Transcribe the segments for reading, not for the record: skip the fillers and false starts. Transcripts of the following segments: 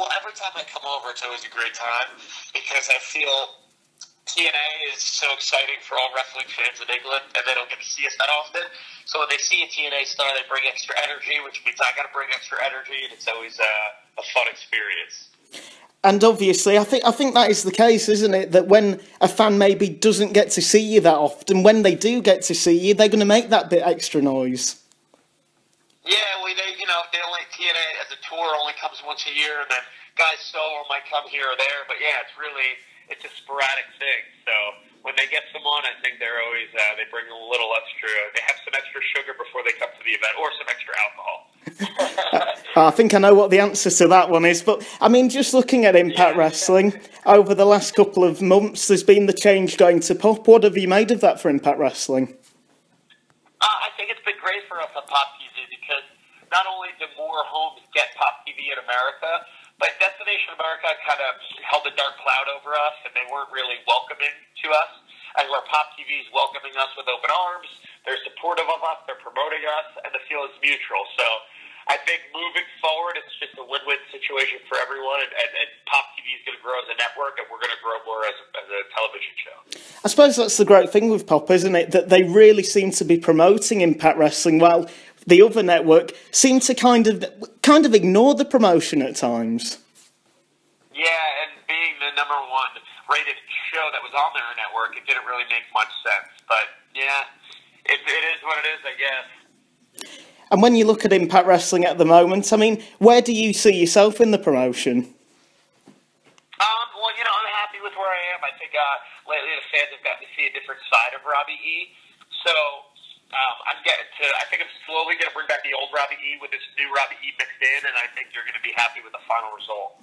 Well, every time I come over, it's always a great time because I feel TNA is so exciting for all wrestling fans in England, and they don't get to see us that often. So when they see a TNA star, they bring extra energy, which means I got to bring extra energy, and it's always a fun experience. And obviously, I think that is the case, isn't it? That when a fan maybe doesn't get to see you that often, when they do get to see you, they're going to make that bit extra noise. Yeah, they only TNA as a tour only comes once a year, and then guys solo might come here or there. But yeah, it's a sporadic thing. So when they get someone, I think they're always they bring a little extra. They have some extra sugar before they come to the event, or some extra alcohol. I think I know what the answer to that one is. But I mean, just looking at Impact Wrestling over the last couple of months, there's been the change going to Pop. What have you made of that for Impact Wrestling? I think it's been great for us on Pop TV because not only do more homes get Pop TV in America, but Destination America kind of held a dark cloud over us, and they weren't really welcoming to us. And where Pop TV is welcoming us with open arms, they're supportive of us, they're promoting us, and the feel is mutual. So I think moving forward, it's just a win-win situation for everyone, and Pop TV is going to grow as a network, and we're going to grow more as a television show. I suppose that's the great thing with Pop, isn't it? That they really seem to be promoting Impact Wrestling, while the other network seemed to kind of ignore the promotion at times. Yeah, and being the #1 rated show that was on their network, it didn't really make much sense. But yeah, it is what it is, I guess. And when you look at Impact Wrestling at the moment, I mean, where do you see yourself in the promotion? Well, I'm happy with where I am. I think lately the fans have gotten to see a different side of Robbie E. So I think I'm slowly going to bring back the old Robbie E with this new Robbie E mixed in, and I think you're going to be happy with the final result.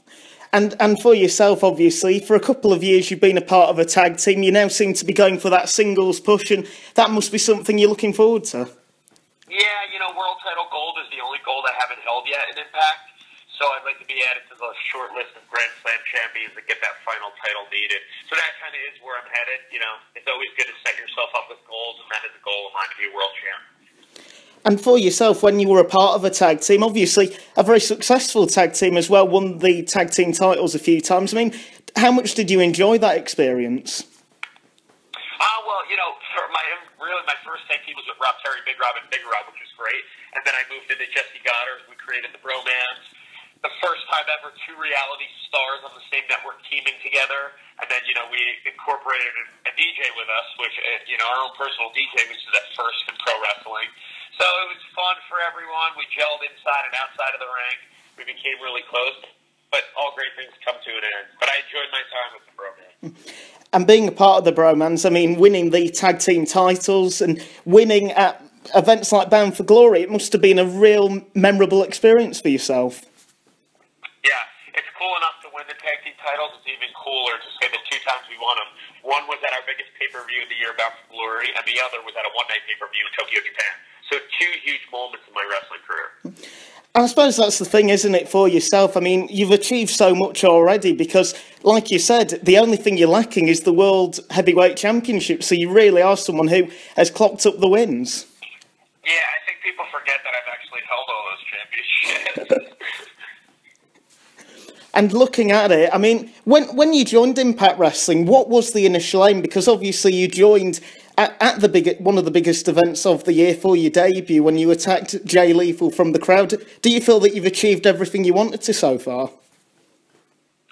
And for yourself, obviously, for a couple of years you've been a part of a tag team. You now seem to be going for that singles push, and that must be something you're looking forward to. Yeah, World Title Gold is the only gold I haven't held yet in Impact. So I'd like to be added to the short list of Grand Slam champions that get that final title needed. So that kind of is where I'm headed. It's always good to set yourself up with goals, and that is a goal of mine to be a world champ. And for yourself, when you were a part of a tag team, obviously a very successful tag team as well, won the tag team titles a few times. I mean, how much did you enjoy that experience? Well, my first tag team was with Rob Terry, Big Rob, and Big Rob, which was great. And then I moved into Jesse Goddard. We created the Bromance. The first time ever, two reality stars on the same network teaming together. And then, we incorporated a DJ with us, which, our own personal DJ, which is at first in pro wrestling. So it was fun for everyone. We gelled inside and outside of the ring. We became really close. But all great things come to an end. But I enjoyed my time with the Bromance. And being a part of the Bromance, I mean, winning the tag team titles and winning at events like Bound for Glory, it must have been a real memorable experience for yourself. Yeah, it's cool enough to win the tag team titles. It's even cooler to say the two times we won them. One was at our biggest pay-per-view of the year, Bound for Glory, and the other was at a one-night pay-per-view in Tokyo, Japan. So two huge moments in my wrestling career. I suppose that's the thing, isn't it, for yourself? I mean, you've achieved so much already because, like you said, the only thing you're lacking is the World Heavyweight Championship. So you really are someone who has clocked up the wins. Yeah, I think people forget that I've actually held all those championships. And looking at it, I mean, when you joined Impact Wrestling, what was the initial aim? Because obviously you joined at one of the biggest events of the year for your debut when you attacked Jay Lethal from the crowd. Do you feel that you've achieved everything you wanted to so far?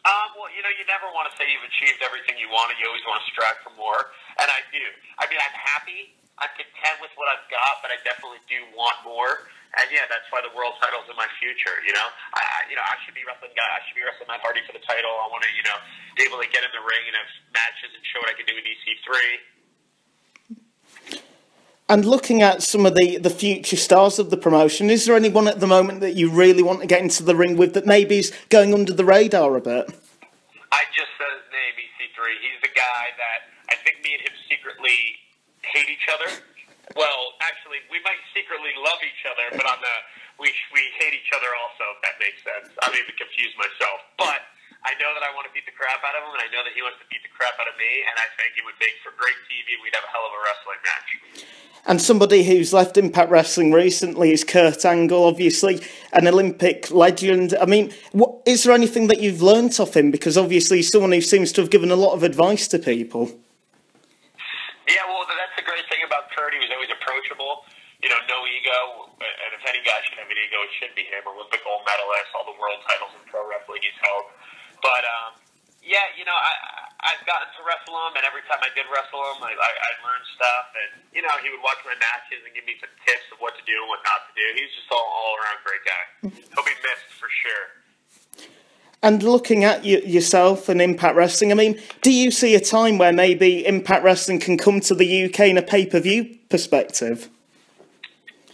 Well, you never want to say you've achieved everything you wanted. You always want to strive for more, and I do. I mean, I'm happy. I'm content with what I've got, but I definitely do want more. And yeah, that's why the world title's in my future. I should be wrestling guy. I should be wrestling Matt Hardy for the title. I want to, be able to get in the ring and have matches and show what I can do with EC3. And looking at some of the future stars of the promotion, is there anyone at the moment that you really want to get into the ring with that maybe is going under the radar a bit? I just said his name, EC3. He's the guy that I think me and him secretly hate each other. Well, actually, we might secretly love each other, but we hate each other also, if that makes sense. I'm even confused myself. But I know that I want to beat the crap out of him, and I know that he wants to beat the crap out of me, and I think it would make for great TV, and we'd have a hell of a wrestling match. And somebody who's left Impact Wrestling recently is Kurt Angle, obviously an Olympic legend. I mean, is there anything that you've learnt off him? Because obviously he's someone who seems to have given a lot of advice to people. Yeah, well, that's the great thing about Kurt. He was always approachable, no ego. And if any guy should have an ego, it should be him. Olympic gold medalist, all the world titles in pro wrestling he's held. But, yeah, I've gotten to wrestle him, and every time I did wrestle him, I learned stuff. And, he would watch my matches and give me some tips of what to do and what not to do. He's just all around great guy. He'll be missed for sure. And looking at yourself and Impact Wrestling, I mean, do you see a time where maybe Impact Wrestling can come to the UK in a pay-per-view perspective?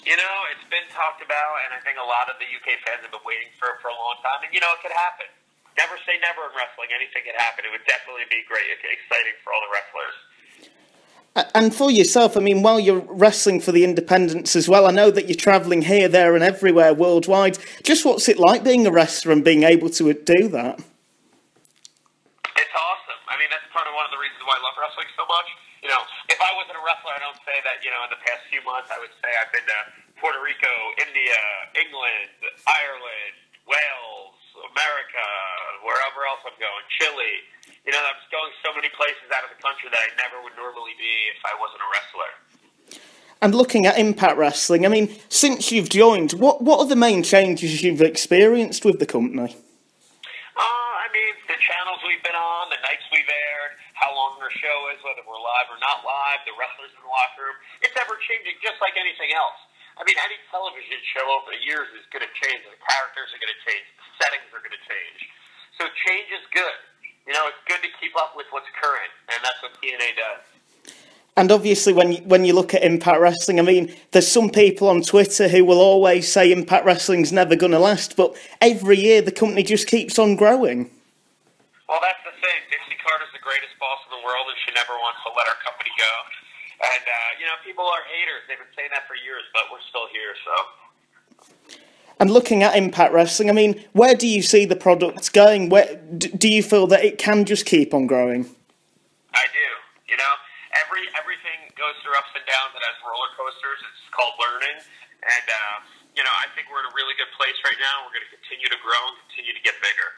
It's been talked about, and I think a lot of the UK fans have been waiting for it for a long time. And, it could happen. Never say never in wrestling. Anything could happen. It would definitely be great, exciting for all the wrestlers. And for yourself, I mean, while you're wrestling for the independents as well, I know that you're travelling here, there and everywhere worldwide. Just what's it like being a wrestler and being able to do that? It's awesome. I mean, that's one of the reasons why I love wrestling so much. If I wasn't a wrestler, I don't say that, in the past few months, I would say I've been to Puerto Rico, India, England, Ireland, Wales, America, wherever else I'm going, Chile. I'm just going so many places out of the country that I never would normally be if I wasn't a wrestler. And looking at Impact Wrestling, I mean, since you've joined, what are the main changes you've experienced with the company? I mean, the channels we've been on, the nights we've aired, how long our show is, whether we're live or not live, the wrestlers in the locker room. It's ever-changing just like anything else. I mean, any television show over the years is going to change. The characters are going to change. The settings are going to change. So change is good. It's good to keep up with what's current, and that's what TNA does. And obviously, when you look at Impact Wrestling, I mean, there's some people on Twitter who will always say Impact Wrestling's never going to last, but every year the company just keeps on growing. Well, that's the thing. Dixie Carter's the greatest boss in the world, and she never wants to let our company go. And, people are haters. They've been saying that for years, but we're still here, so. And looking at Impact Wrestling, I mean, where do you see the product going? Where do you feel that it can just keep on growing? I do. Everything goes through ups and downs. It has roller coasters. It's called learning. And, I think we're in a really good place right now. We're going to continue to grow and continue to get bigger.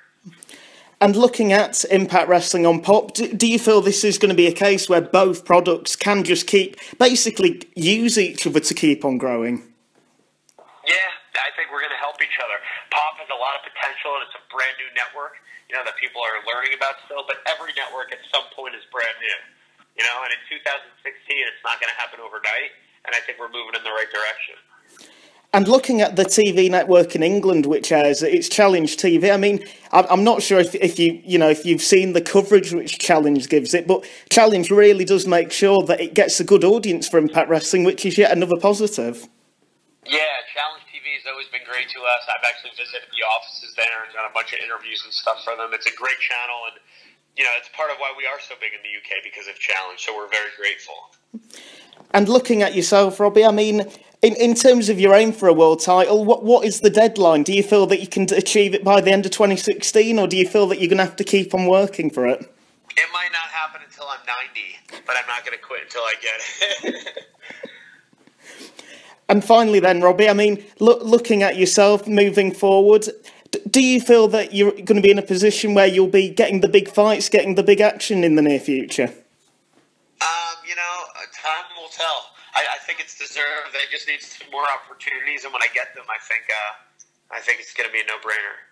And looking at Impact Wrestling on Pop, do you feel this is going to be a case where both products can just basically use each other to keep on growing? Yeah, I think we're going to help each other. Pop has a lot of potential, and it's a brand new network, that people are learning about still, but every network at some point is brand new. And in 2016, it's not going to happen overnight, and I think we're moving in the right direction. And looking at the TV network in England, which airs it's Challenge TV. I mean, I'm not sure if you've seen the coverage which Challenge gives it, but Challenge really does make sure that it gets a good audience for Impact Wrestling, which is yet another positive. Yeah, Challenge TV has always been great to us. I've actually visited the offices there and done a bunch of interviews and stuff for them. It's a great channel, and it's part of why we are so big in the UK because of Challenge. So we're very grateful. And looking at yourself, Robbie, I mean, in terms of your aim for a world title, what is the deadline? Do you feel that you can achieve it by the end of 2016, or do you feel that you're going to have to keep on working for it? It might not happen until I'm 90, but I'm not going to quit until I get it. And finally then, Robbie, I mean, looking at yourself moving forward, do you feel that you're going to be in a position where you'll be getting the big fights, getting the big action in the near future? Time will tell. I think it's deserved. They just need some more opportunities, and when I get them, I think it's going to be a no-brainer.